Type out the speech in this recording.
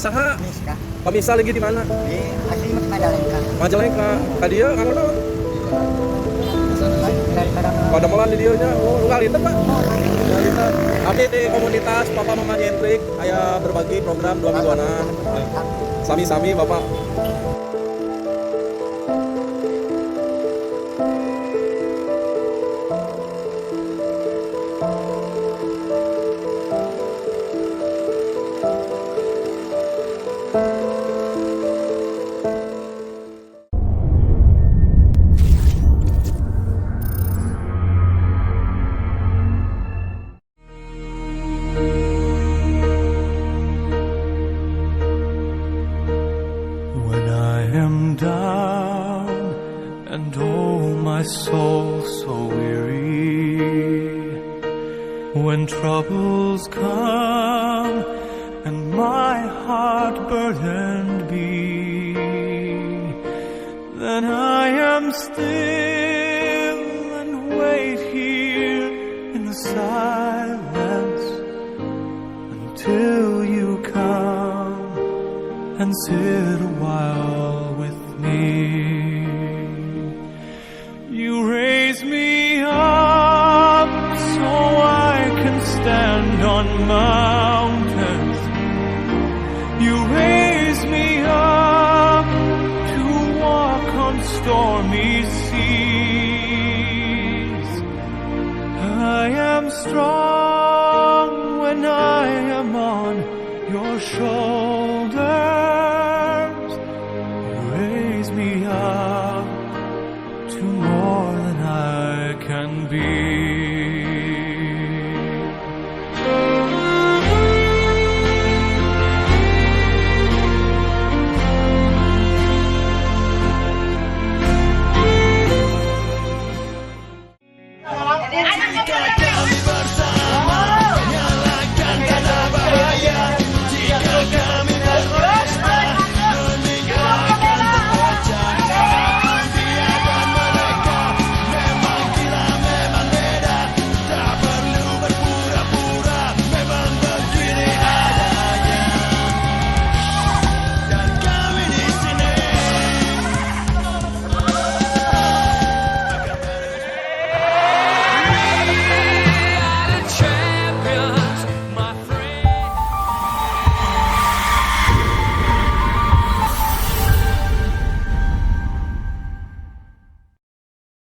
Saha? Miska. Pemisah lagi di mana? Di asli Majalengka. Majalengka. Ka dieu anu naon? Kadang-kadang Pada molan di dieu nya. Oh, lu ngalinten, Pak. Ngalinten. Abdi di komunitas Papa Mama Nyentrik aya berbagi program 2 mingguanan. Sami-sami Bapak. When I am down and oh my soul so weary, when troubles come and my heart burdened be, then I am still and wait here in the silence until you come and sit a while with me. You raise me up so I can stand on mountains. You raise me up to walk on stormy seas. I am strong when I am on your shoulder.